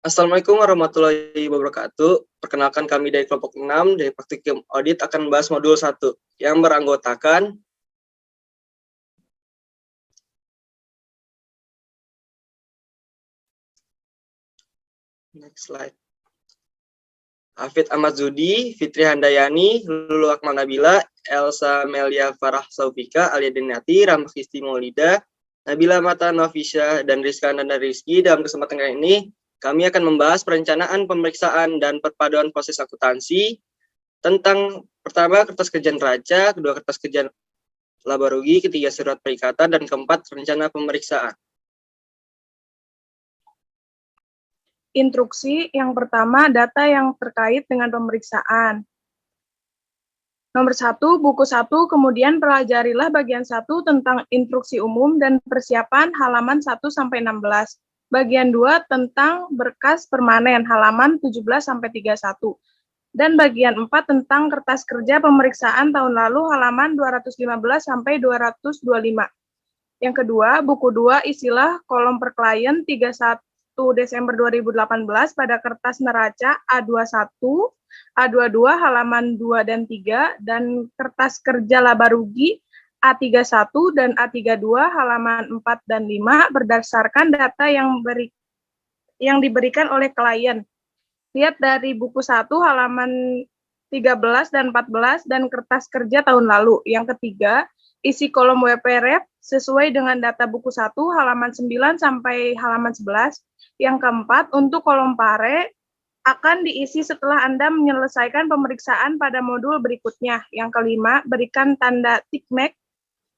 Assalamualaikum warahmatullahi wabarakatuh. Perkenalkan kami dari kelompok 6 dari Praktikum Audit akan membahas modul 1 yang beranggotakan next slide. Hafid Ahmad Zudi, Fitri Handayani, Lulu Akmal Nabila, Elsa Melia Farah Saufika, Alia Denati, Rahma Kristi Maulida, Nabila Mata Nafisha, dan Rizka Nanda Rizky. Dalam kesempatan kali ini, kami akan membahas perencanaan, pemeriksaan, dan perpaduan proses akuntansi tentang pertama kertas kerja neraca, kedua kertas kerja laba rugi, ketiga surat perikatan, dan keempat rencana pemeriksaan. Instruksi yang pertama, data yang terkait dengan pemeriksaan. Nomor 1, buku 1, kemudian pelajarilah bagian 1 tentang instruksi umum dan persiapan halaman 1-16. Bagian 2 tentang berkas permanen halaman 17-31. Dan bagian 4 tentang kertas kerja pemeriksaan tahun lalu halaman 215-225. Yang kedua, buku 2 isilah kolom per klien 31 Desember 2018 pada kertas neraca A21, A22 halaman 2 dan 3, dan kertas kerja laba rugi A31 dan A32 halaman 4 dan 5 berdasarkan data yang diberikan oleh klien. Lihat dari buku 1 halaman 13 dan 14 dan kertas kerja tahun lalu. Yang ketiga, isi kolom WPREF sesuai dengan data buku 1 halaman 9 sampai halaman 11. Yang keempat, untuk kolom pare akan diisi setelah Anda menyelesaikan pemeriksaan pada modul berikutnya. Yang kelima, berikan tanda tick mark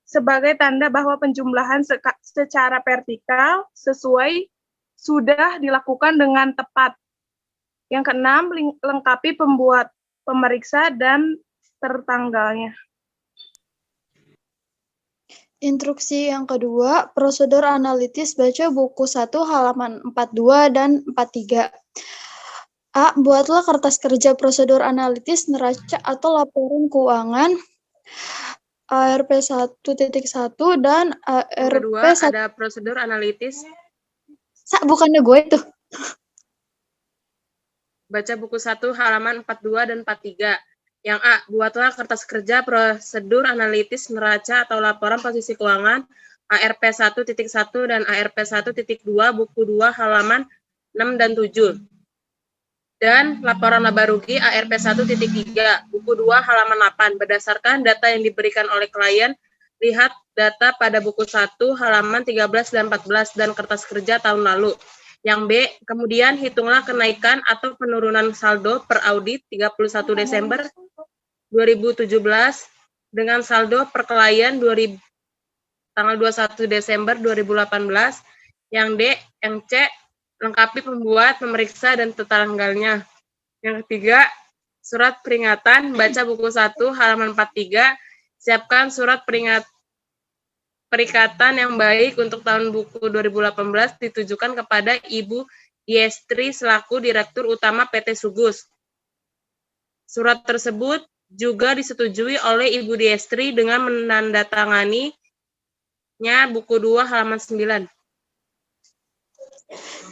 sebagai tanda bahwa penjumlahan secara vertikal sesuai sudah dilakukan dengan tepat. Yang keenam, lengkapi pembuat pemeriksa dan tertanggalnya. Instruksi yang kedua, prosedur analitis baca buku 1 halaman 42 dan 43. A. Buatlah kertas kerja prosedur analitis neraca atau laporan keuangan ARP 1.1 dan ARP kedua, ada prosedur analitis. Bukannya gue itu. Baca buku 1 halaman 42 dan 43. Yang A, buatlah kertas kerja prosedur analitis neraca atau laporan posisi keuangan ARP 1.1 dan ARP 1.2 buku 2 halaman 6 dan 7. Dan laporan laba rugi ARP 1.3 buku 2 halaman 8 berdasarkan data yang diberikan oleh klien. Lihat data pada buku 1 halaman 13 dan 14 dan kertas kerja tahun lalu. Yang B, kemudian hitunglah kenaikan atau penurunan saldo per audit 31 Desember 2017 dengan saldo per klien tanggal 21 Desember 2018. Yang D, yang C, lengkapi pembuat, pemeriksa, dan tanggalnya. Yang ketiga, surat peringatan, baca buku 1 halaman 43, siapkan surat perikatan yang baik untuk tahun buku 2018 ditujukan kepada Ibu Diestri selaku Direktur Utama PT Sugus. Surat tersebut juga disetujui oleh Ibu Diestri dengan menandatanganinya buku 2 halaman 9.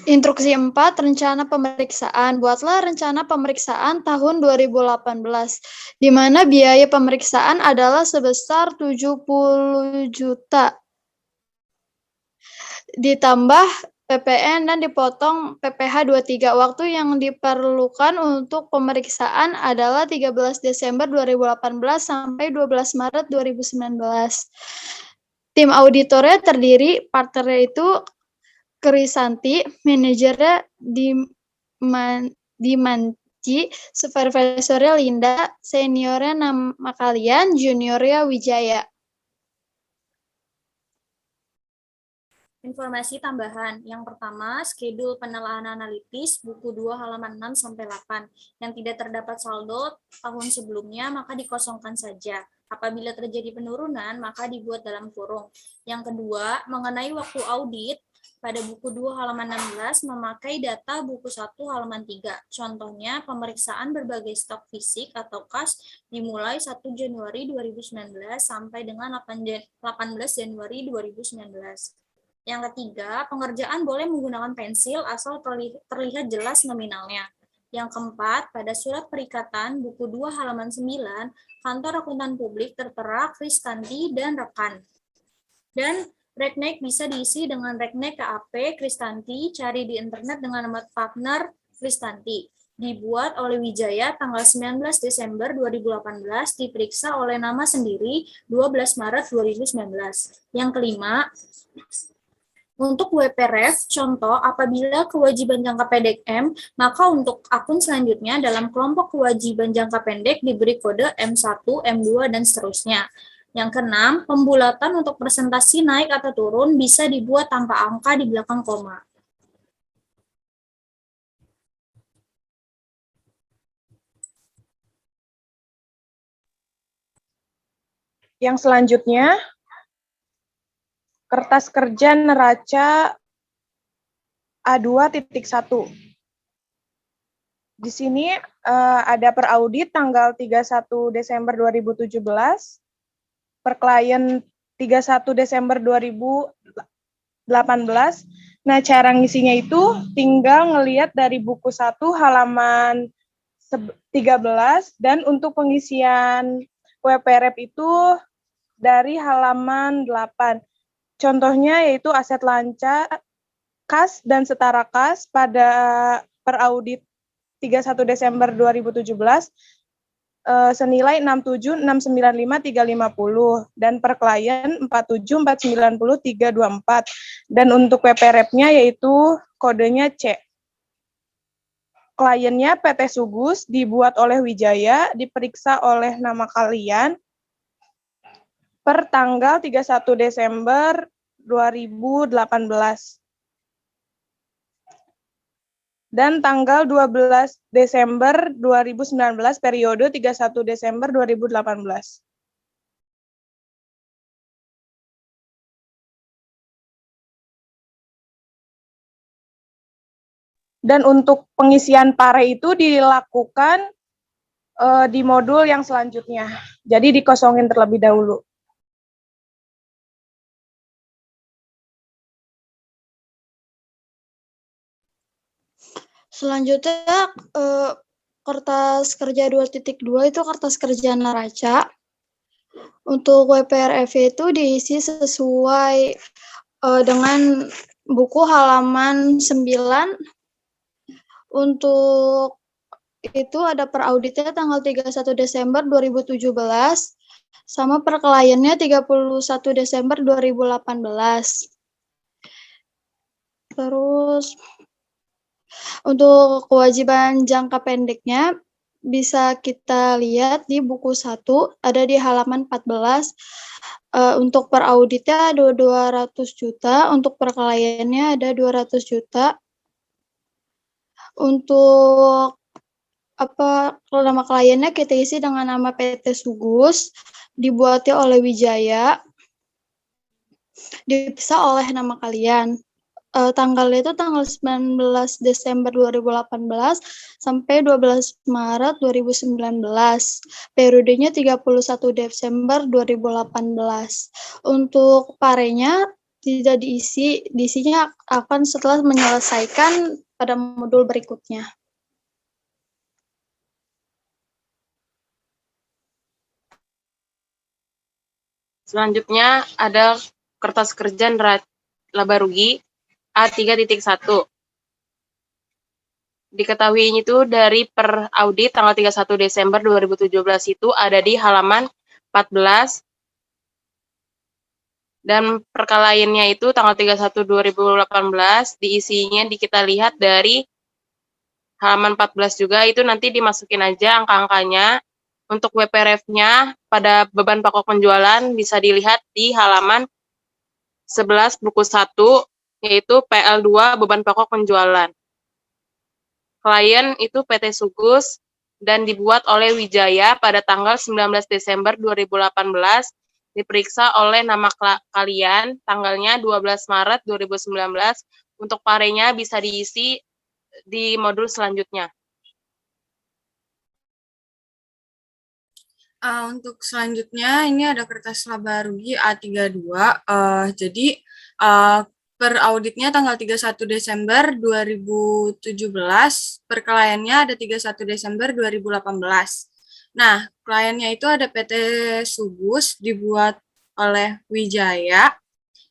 Instruksi 4, rencana pemeriksaan. Buatlah rencana pemeriksaan tahun 2018, di mana biaya pemeriksaan adalah sebesar 70 juta. Ditambah PPN dan dipotong PPh 23. Waktu yang diperlukan untuk pemeriksaan adalah 13 Desember 2018 sampai 12 Maret 2019. Tim auditornya terdiri, partnernya itu Krisanti, manajernya Dimanci, supervisornya Linda, seniornya nama kalian, juniornya Wijaya. Informasi tambahan. Yang pertama, schedule penelaahan analitis buku 2 halaman 6-8. Yang tidak terdapat saldo tahun sebelumnya maka dikosongkan saja. Apabila terjadi penurunan maka dibuat dalam kurung. Yang kedua, mengenai waktu audit pada buku 2 halaman 16 memakai data buku 1 halaman 3. Contohnya, pemeriksaan berbagai stok fisik atau kas dimulai 1 Januari 2019 sampai dengan 18 Januari 2019. Yang ketiga, pengerjaan boleh menggunakan pensil asal terlihat jelas nominalnya. Yang keempat, pada surat perikatan buku 2 halaman 9, kantor akuntan publik tertera Kristanti dan rekan. Dan Reknek bisa diisi dengan Reknek KAP Kristanti, cari di internet dengan nama partner Kristanti. Dibuat oleh Wijaya tanggal 19 Desember 2018, diperiksa oleh nama sendiri 12 Maret 2019. Yang kelima, untuk WPREF, contoh apabila kewajiban jangka pendek M, maka untuk akun selanjutnya dalam kelompok kewajiban jangka pendek diberi kode M1, M2, dan seterusnya. Yang keenam, pembulatan untuk presentasi naik atau turun bisa dibuat tanpa angka di belakang koma. Yang selanjutnya, kertas kerja neraca A2.1. Di sini ada per audit tanggal 31 Desember 2017, per klien 31 Desember 2018. Nah, cara ngisinya itu tinggal ngelihat dari buku 1 halaman 13, dan untuk pengisian WPREF itu dari halaman 8. Contohnya yaitu aset lancar, kas dan setara kas pada per audit 31 Desember 2017 senilai 67.695.350 dan per klien 47.490.324. Dan untuk WPREF-nya yaitu kodenya C. Kliennya PT Sugus, dibuat oleh Wijaya, diperiksa oleh nama kalian per tanggal 31 Desember 2018. Dan tanggal 12 Desember 2019, periode 31 Desember 2018. Dan untuk pengisian pare itu dilakukan di modul yang selanjutnya. Jadi dikosongin terlebih dahulu. Selanjutnya, kertas kerja 2.2 itu kertas kerja neraca. Untuk WPREF itu diisi sesuai dengan buku halaman 9. Untuk itu ada per auditnya tanggal 31 Desember 2017, sama per kliennya 31 Desember 2018. Terus, untuk kewajiban jangka pendeknya bisa kita lihat di buku 1, ada di halaman 14. Untuk per auditnya ada 200 juta, untuk per kliennya ada 200 juta. Untuk kalau nama kliennya kita isi dengan nama PT Sugus, dibuatnya oleh Wijaya, dipisah oleh nama kalian. Tanggalnya itu tanggal 19 Desember 2018 sampai 12 Maret 2019. Periodenya 31 Desember 2018. Untuk parenya tidak diisinya akan setelah menyelesaikan pada modul berikutnya. Selanjutnya ada kertas kerja laba rugi A3.1. Diketahui itu dari per audit tanggal 31 Desember 2017 itu ada di halaman 14. Dan per kliennya itu tanggal 31 2018, diisinya kita lihat dari halaman 14 juga, itu nanti dimasukin aja angka-angkanya. Untuk WPREF-nya pada beban pokok penjualan bisa dilihat di halaman 11 buku 1, yaitu PL2 beban pokok penjualan. Klien itu PT Sugus dan dibuat oleh Wijaya pada tanggal 19 Desember 2018, diperiksa oleh nama kalian tanggalnya 12 Maret 2019. Untuk parenya bisa diisi di modul selanjutnya. Untuk selanjutnya ini ada kertas laba rugi A32. Jadi per auditnya tanggal 31 Desember 2017, per kliennya ada 31 Desember 2018. Nah, kliennya itu ada PT Subus, dibuat oleh Wijaya,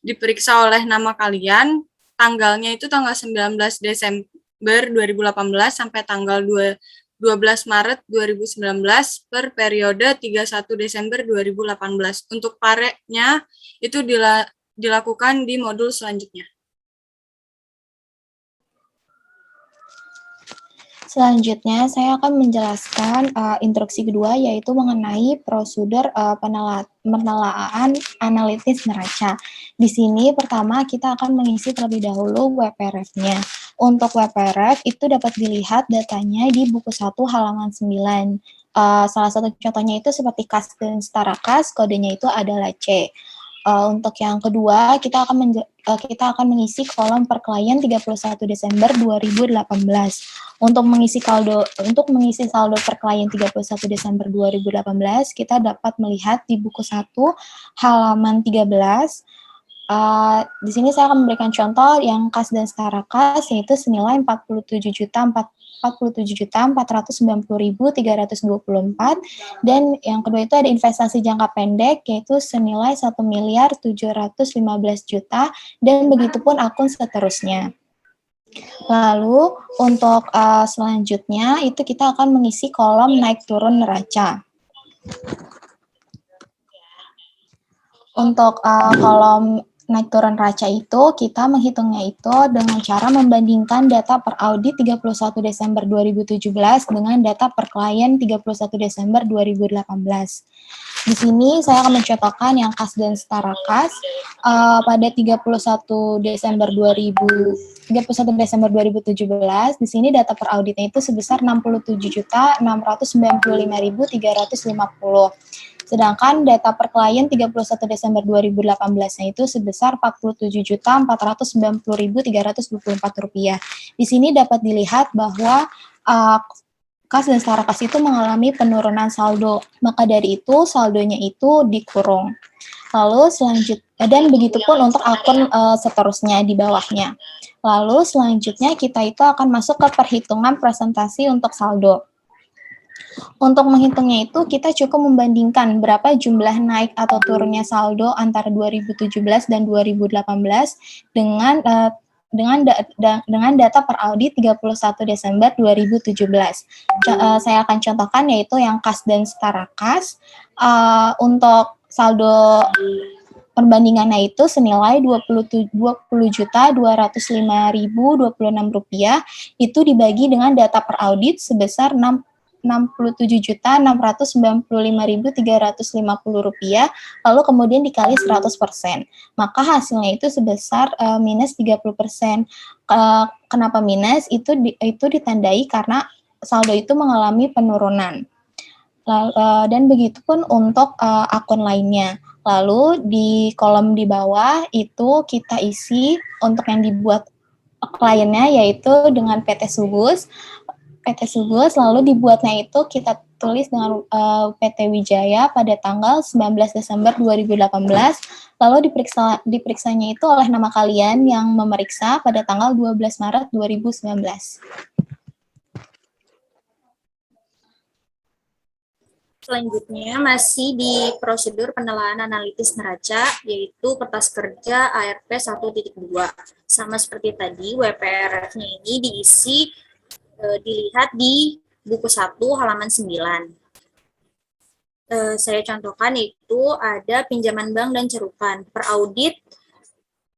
diperiksa oleh nama kalian, tanggalnya itu tanggal 19 Desember 2018 sampai tanggal 12 Maret 2019 per periode 31 Desember 2018. Untuk pareknya itu dilakukan di modul selanjutnya. Selanjutnya, saya akan menjelaskan instruksi kedua, yaitu mengenai prosedur penelaan analitis neraca. Di sini, pertama, kita akan mengisi terlebih dahulu WPRF-nya. Untuk WPRF, itu dapat dilihat datanya di buku 1 halaman 9. Salah satu contohnya itu seperti kas dan setara kas, kodenya itu adalah C. Untuk yang kedua, kita akan mengisi kolom per klien 31 Desember 2018. Untuk mengisi saldo per klien 31 Desember 2018, kita dapat melihat di buku 1 halaman 13. Di sini saya akan memberikan contoh yang kas dan setara kas, yaitu senilai 47.490.324, dan yang kedua itu ada investasi jangka pendek, yaitu senilai 1.715.000.000, dan begitupun akun seterusnya. Lalu untuk selanjutnya itu kita akan mengisi kolom naik turun neraca. Untuk kolom naik turun neraca itu, kita menghitungnya itu dengan cara membandingkan data per audit 31 Desember 2017 dengan data per klien 31 Desember 2018. Di sini saya akan mencontohkan yang kas dan setara kas pada 31 Desember 2017. Di sini data per auditnya itu sebesar 67.695.350. Sedangkan data per klien 31 Desember 2018-nya itu sebesar Rp47.490.324. Di sini dapat dilihat bahwa kas dan setara kas itu mengalami penurunan saldo. Maka dari itu saldonya itu dikurung. Lalu dan begitupun untuk akun seterusnya di bawahnya. Lalu selanjutnya kita itu akan masuk ke perhitungan presentasi untuk saldo. Untuk menghitungnya itu, kita cukup membandingkan berapa jumlah naik atau turunnya saldo antara 2017 dan 2018 dengan data per audit 31 Desember 2017. Saya akan contohkan yaitu yang kas dan setara kas. Untuk saldo perbandingannya itu senilai Rp20.205.026, itu dibagi dengan data per audit sebesar Rp67.695.350, lalu kemudian dikali 100%. Maka hasilnya itu sebesar minus 30%. Kenapa minus? Itu ditandai karena saldo itu mengalami penurunan. Dan begitupun untuk akun lainnya. Lalu di kolom di bawah itu kita isi untuk yang dibuat kliennya, yaitu dengan PT Subus, lalu dibuatnya itu kita tulis dengan PT Wijaya pada tanggal 19 Desember 2018, lalu diperiksanya itu oleh nama kalian yang memeriksa pada tanggal 12 Maret 2019. Selanjutnya masih di prosedur penelaan analitis neraca, yaitu kertas kerja ARP 1.2. Sama seperti tadi, WPRF-nya ini diisi dilihat di buku 1 halaman 9. Saya contohkan itu ada pinjaman bank dan cerukan. Per audit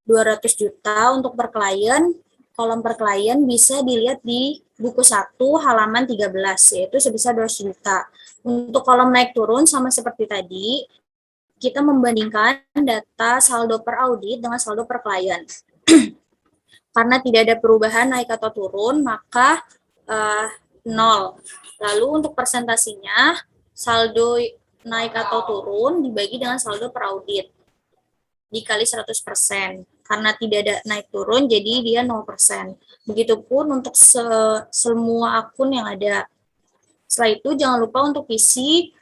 200 juta untuk per klien, kolom per klien bisa dilihat di buku 1 halaman 13, yaitu sebesar 200 juta. Untuk kolom naik turun sama seperti tadi, kita membandingkan data saldo per audit dengan saldo per klien. Karena tidak ada perubahan naik atau turun, maka 0. Lalu untuk persentasinya, saldo naik atau turun dibagi dengan saldo per audit. Dikali 100%. Karena tidak ada naik turun, jadi dia 0%. Begitupun untuk semua akun yang ada. Setelah itu, jangan lupa untuk isi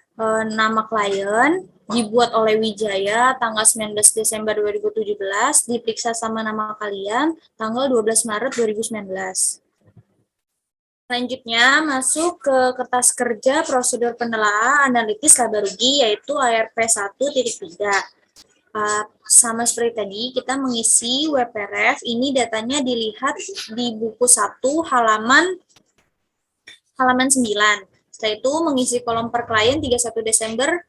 nama klien, dibuat oleh Wijaya tanggal 19 Desember 2017, diperiksa sama nama kalian tanggal 12 Maret 2019. Selanjutnya masuk ke kertas kerja prosedur penelaahan analitis laba rugi yaitu ARP 1.3. Sama seperti tadi, kita mengisi WPRF, ini datanya dilihat di buku 1 halaman 9. Setelah itu mengisi kolom per klien 31 Desember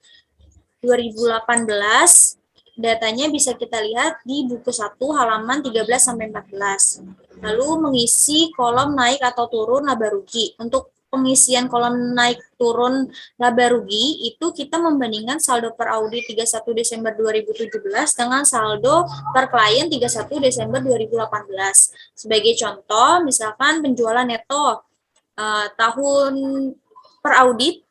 2018, datanya bisa kita lihat di buku 1 halaman 13-14. Lalu mengisi kolom naik atau turun laba rugi. Untuk pengisian kolom naik turun laba rugi itu kita membandingkan saldo per audit 31 Desember 2017 dengan saldo per klien 31 Desember 2018. Sebagai contoh, misalkan penjualan neto tahun per audit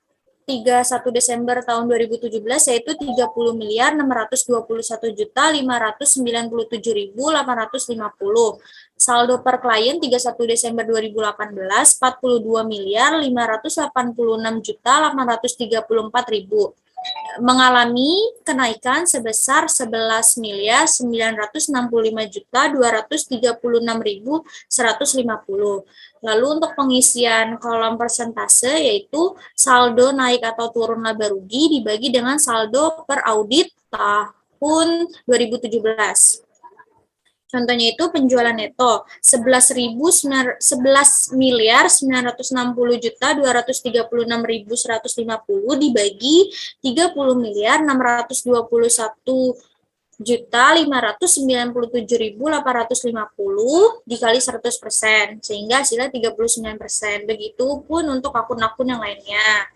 31 Desember tahun 2017 yaitu 30.621.597.850. Saldo per klien 31 Desember 2018 42.586.834.000. Mengalami kenaikan sebesar 11.965.236.150. Lalu untuk pengisian kolom persentase yaitu saldo naik atau turun laba rugi dibagi dengan saldo per audit tahun 2017. Contohnya itu penjualan neto 11.960.236.150 dibagi 30.621.597.850 dikali 100%, sehingga hasilnya 39%. Begitupun untuk akun-akun yang lainnya.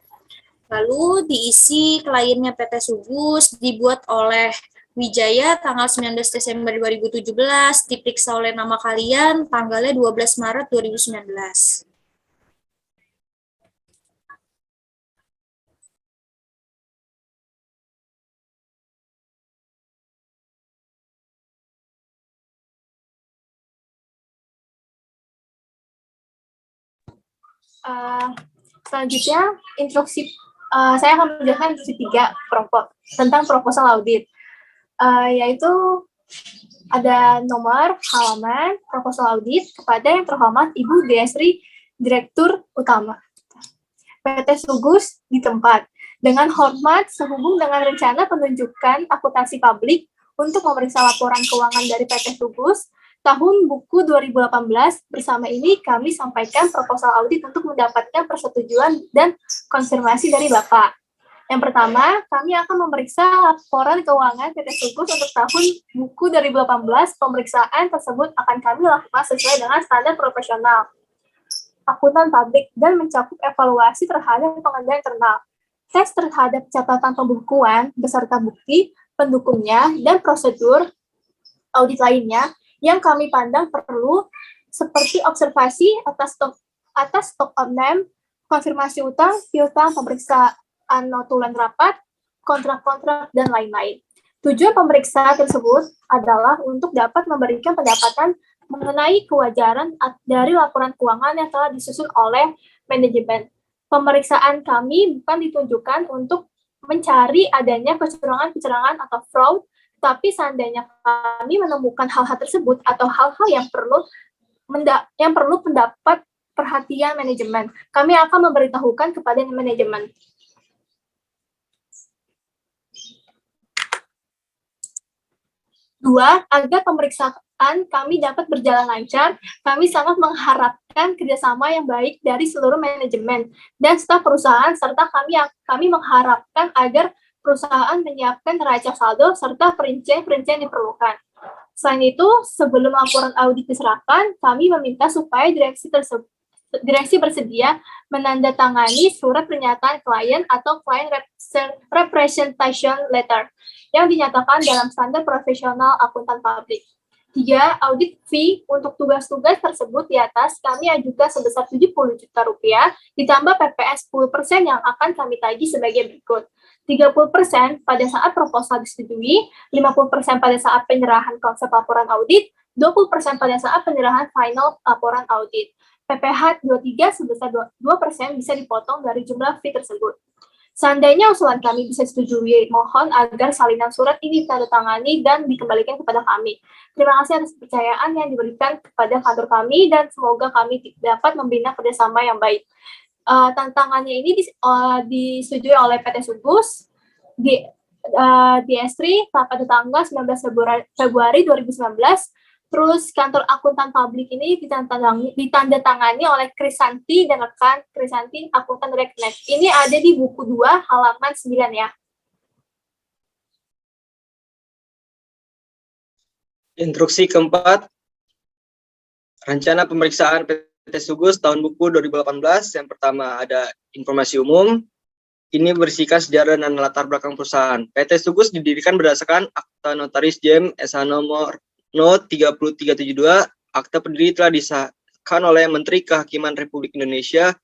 Lalu diisi kliennya PT Sugus, dibuat oleh Wijaya tanggal 19 Desember 2017, diperiksa oleh nama kalian tanggalnya 12 Maret 2019. Selanjutnya, saya akan menjelaskan instruksi 3 tentang proposal audit, yaitu ada nomor, halaman, proposal audit kepada yang terhormat Ibu Desri, Direktur Utama PT Sugus di tempat. Dengan hormat, sehubung dengan rencana penunjukan akuntansi publik untuk memeriksa laporan keuangan dari PT Sugus, tahun buku 2018, bersama ini kami sampaikan proposal audit untuk mendapatkan persetujuan dan konfirmasi dari Bapak. Yang pertama, kami akan memeriksa laporan keuangan PT Sugus untuk tahun buku 2018. Pemeriksaan tersebut akan kami lakukan sesuai dengan standar profesional akuntan publik dan mencakup evaluasi terhadap pengendalian internal, tes terhadap catatan pembukuan beserta bukti pendukungnya, dan prosedur audit lainnya yang kami pandang perlu seperti observasi atas stok on-name, konfirmasi utang, piutang, pemeriksaan notulen rapat, kontrak-kontrak, dan lain-lain. Tujuan pemeriksaan tersebut adalah untuk dapat memberikan pendapatan mengenai kewajaran dari laporan keuangan yang telah disusun oleh manajemen. Pemeriksaan kami bukan ditunjukkan untuk mencari adanya kecurangan-kecurangan atau fraud, tapi seandainya kami menemukan hal-hal tersebut atau hal-hal yang perlu mendapat perhatian manajemen, kami akan memberitahukan kepada manajemen. Dua, agar pemeriksaan kami dapat berjalan lancar, kami sangat mengharapkan kerjasama yang baik dari seluruh manajemen dan staf perusahaan, serta kami mengharapkan agar perusahaan menyiapkan neraca saldo serta perincian-perincian diperlukan. Selain itu, sebelum laporan audit diserahkan, kami meminta supaya direksi bersedia menandatangani surat pernyataan klien atau client representation letter yang dinyatakan dalam standar profesional akuntan publik. 3. Audit fee untuk tugas-tugas tersebut di atas kami ajukan sebesar Rp70 juta ditambah PPN 10% yang akan kami tagih sebagai berikut. 30% pada saat proposal disetujui, 50% pada saat penyerahan konsep laporan audit, 20% pada saat penyerahan final laporan audit. PPh 23 sebesar 2% bisa dipotong dari jumlah fee tersebut. Seandainya usulan kami bisa disetujui, mohon agar salinan surat ini ditandatangani dan dikembalikan kepada kami. Terima kasih atas kepercayaan yang diberikan kepada kantor kami dan semoga kami dapat membina kerjasama yang baik. Tantangannya ini disetujui oleh PT Subus di S3 pada tanggal 19 Februari 2019. Terus kantor akuntan publik ini ditandatangani oleh Krisanti dan rekan Krisanti Akuntan Reknet. Ini ada di buku 2 halaman 9 ya. Instruksi keempat, rencana pemeriksaan PT Sugus tahun buku 2018. Yang pertama ada informasi umum. Ini berisikan sejarah dan latar belakang perusahaan. PT Sugus didirikan berdasarkan Akta Notaris Jem SH nomor No 3372, akta pendiri telah disahkan oleh Menteri Kehakiman Republik Indonesia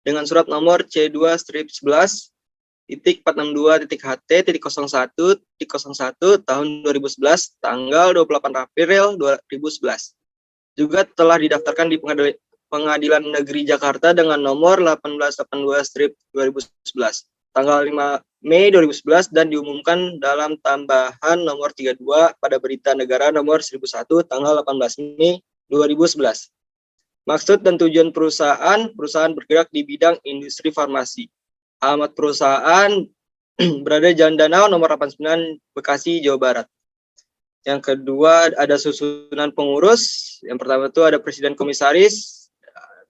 dengan surat nomor C2-462.HT.01.01 tahun 2011 tanggal 28 April 2011. Juga telah didaftarkan di Pengadilan Negeri Jakarta dengan nomor 1882/2011 tanggal 5 Mei 2011 dan diumumkan dalam tambahan nomor 32 pada Berita Negara nomor 1001 tanggal 18 Mei 2011. Maksud dan tujuan perusahaan bergerak di bidang industri farmasi. Alamat perusahaan berada di Jalan Danau nomor 89 Bekasi, Jawa Barat. Yang kedua ada susunan pengurus. Yang pertama itu ada Presiden Komisaris,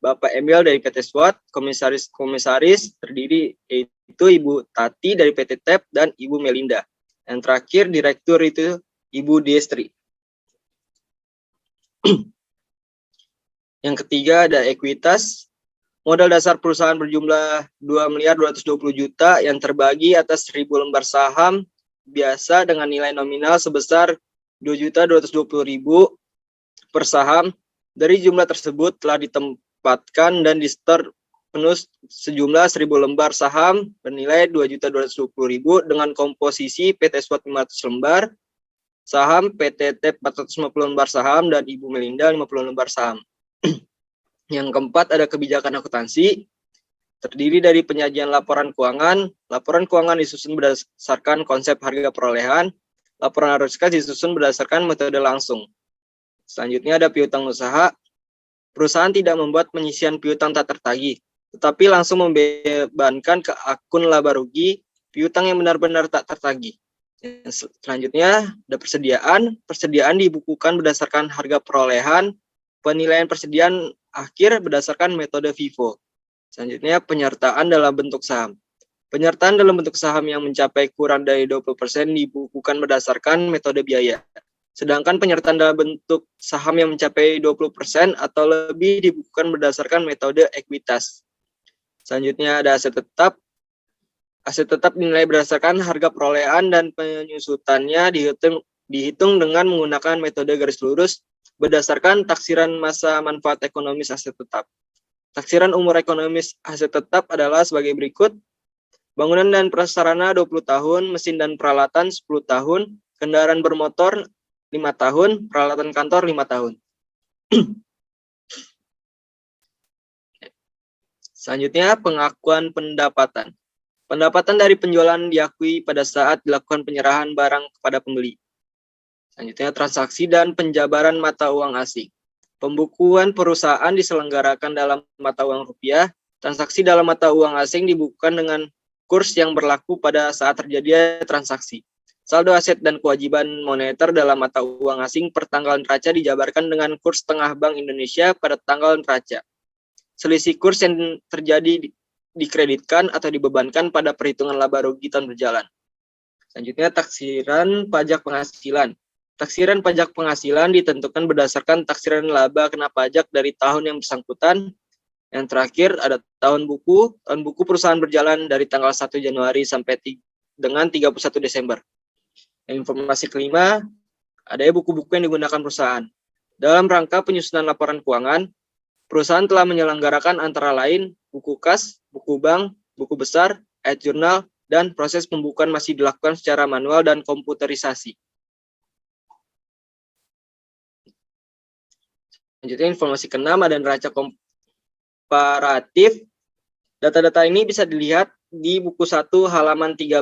Bapak Emil dari PT SWAT, komisaris terdiri yaitu Ibu Tati dari PT TEP dan Ibu Melinda. Yang terakhir direktur itu Ibu Destri. Yang ketiga ada ekuitas. Modal dasar perusahaan berjumlah 2.220.000.000 yang terbagi atas 1.000 lembar saham biasa dengan nilai nominal sebesar 2.220.000 per saham. Dari jumlah tersebut telah ditempatkan dan di-store penuh sejumlah 1.000 lembar saham bernilai 2.220.000 dengan komposisi PT SWAT 500 lembar saham, PT TEP 450 lembar saham, dan Ibu Melinda 50 lembar saham. Yang keempat ada kebijakan akuntansi, terdiri dari penyajian laporan keuangan. Laporan keuangan disusun berdasarkan konsep harga perolehan. Laporan arus kas disusun berdasarkan metode langsung. Selanjutnya ada piutang usaha. Perusahaan tidak membuat penyisian piutang tak tertagih, tetapi langsung membebankan ke akun laba rugi piutang yang benar-benar tak tertagih. Selanjutnya ada persediaan. Persediaan dibukukan berdasarkan harga perolehan. Penilaian persediaan akhir berdasarkan metode FIFO. Selanjutnya penyertaan dalam bentuk saham. Penyertaan dalam bentuk saham yang mencapai kurang dari 20% dibukukan berdasarkan metode biaya. Sedangkan penyertaan dalam bentuk saham yang mencapai 20% atau lebih dibukukan berdasarkan metode ekuitas. Selanjutnya ada aset tetap. Aset tetap dinilai berdasarkan harga perolehan dan penyusutannya dihitung dengan menggunakan metode garis lurus berdasarkan taksiran masa manfaat ekonomis aset tetap. Taksiran umur ekonomis aset tetap adalah sebagai berikut. Bangunan dan prasarana 20 tahun, mesin dan peralatan 10 tahun, kendaraan bermotor 5 tahun, peralatan kantor 5 tahun. Selanjutnya, pengakuan pendapatan. Pendapatan dari penjualan diakui pada saat dilakukan penyerahan barang kepada pembeli. Selanjutnya, transaksi dan penjabaran mata uang asing. Pembukuan perusahaan diselenggarakan dalam mata uang rupiah. Transaksi dalam mata uang asing dibukukan dengan kurs yang berlaku pada saat terjadi transaksi. Saldo aset dan kewajiban moneter dalam mata uang asing per tanggal neraca dijabarkan dengan kurs tengah Bank Indonesia pada tanggal neraca. Selisih kurs yang terjadi dikreditkan atau dibebankan pada perhitungan laba rugi tahun berjalan. Selanjutnya, taksiran pajak penghasilan. Taksiran pajak penghasilan ditentukan berdasarkan taksiran laba kena pajak dari tahun yang bersangkutan. Yang terakhir ada tahun buku. Tahun buku perusahaan berjalan dari tanggal 1 Januari sampai dengan 31 Desember. Informasi kelima, ada buku-buku yang digunakan perusahaan. Dalam rangka penyusunan laporan keuangan, perusahaan telah menyelenggarakan antara lain buku kas, buku bank, buku besar, e-jurnal, dan proses pembukuan masih dilakukan secara manual dan komputerisasi. Selanjutnya informasi keenam ada neraca komparatif. Data-data ini bisa dilihat di buku 1 halaman 13.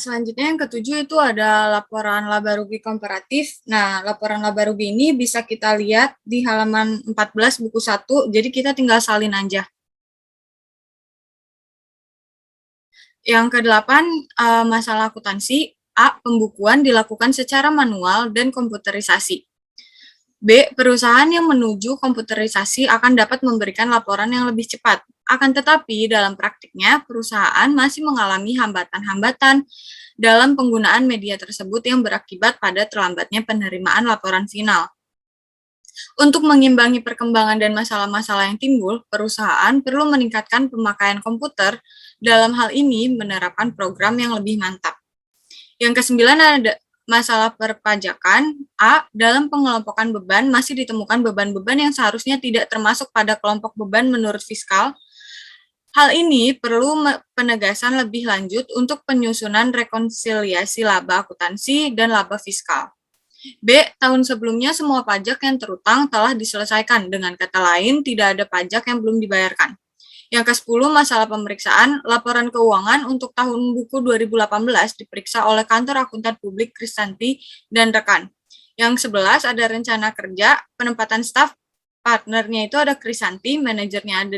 Selanjutnya yang ketujuh itu ada laporan laba rugi komparatif. Nah, laporan laba rugi ini bisa kita lihat di halaman 14 buku 1, jadi kita tinggal salin aja. Yang kedelapan, masalah akuntansi. A. Pembukuan dilakukan secara manual dan komputerisasi. B. Perusahaan yang menuju komputerisasi akan dapat memberikan laporan yang lebih cepat. Akan tetapi, dalam praktiknya, perusahaan masih mengalami hambatan-hambatan dalam penggunaan media tersebut yang berakibat pada terlambatnya penerimaan laporan final. Untuk mengimbangi perkembangan dan masalah-masalah yang timbul, perusahaan perlu meningkatkan pemakaian komputer. Dalam hal ini, menerapkan program yang lebih mantap. Yang kesembilan ada masalah perpajakan. A. Dalam pengelompokan beban, masih ditemukan beban-beban yang seharusnya tidak termasuk pada kelompok beban menurut fiskal. Hal ini perlu penegasan lebih lanjut untuk penyusunan rekonsiliasi laba akuntansi dan laba fiskal. B. Tahun sebelumnya semua pajak yang terutang telah diselesaikan. Dengan kata lain, tidak ada pajak yang belum dibayarkan. Yang ke-10, masalah pemeriksaan. Laporan keuangan untuk tahun buku 2018 diperiksa oleh kantor akuntan publik Kristanti dan rekan. Yang 11, ada rencana kerja, penempatan staf, partnernya itu ada Krisanti, manajernya ada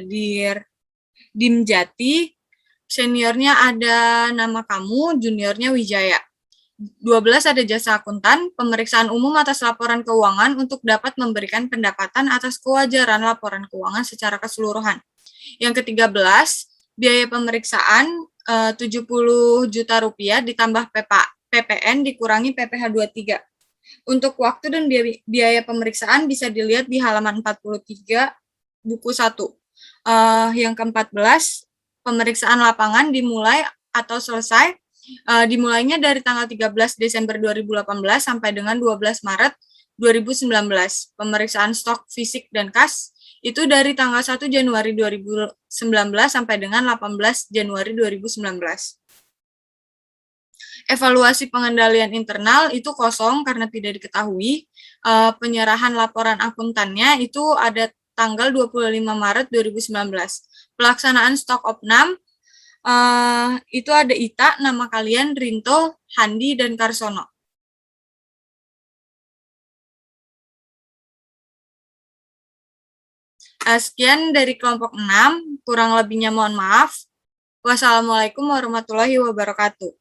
Dimjati, seniornya ada nama kamu, juniornya Wijaya. 12 ada jasa akuntan, pemeriksaan umum atas laporan keuangan untuk dapat memberikan pendapatan atas kewajaran laporan keuangan secara keseluruhan. Yang ke-13, biaya pemeriksaan 70 juta rupiah ditambah PPN dikurangi PPh 23. Untuk waktu dan biaya pemeriksaan bisa dilihat di halaman 43 buku 1. Yang ke-14, pemeriksaan lapangan dimulai atau selesai. Dimulainya dari tanggal 13 Desember 2018 sampai dengan 12 Maret 2019. Pemeriksaan stok fisik dan kas itu dari tanggal 1 Januari 2019 sampai dengan 18 Januari 2019. Evaluasi pengendalian internal itu kosong karena tidak diketahui. Penyerahan laporan akuntannya itu ada tanggal 25 Maret 2019. Pelaksanaan stok opnam itu ada Ita, nama kalian Rinto, Handi, dan Karsono. Sekian dari kelompok 6, kurang lebihnya mohon maaf. Wassalamualaikum warahmatullahi wabarakatuh.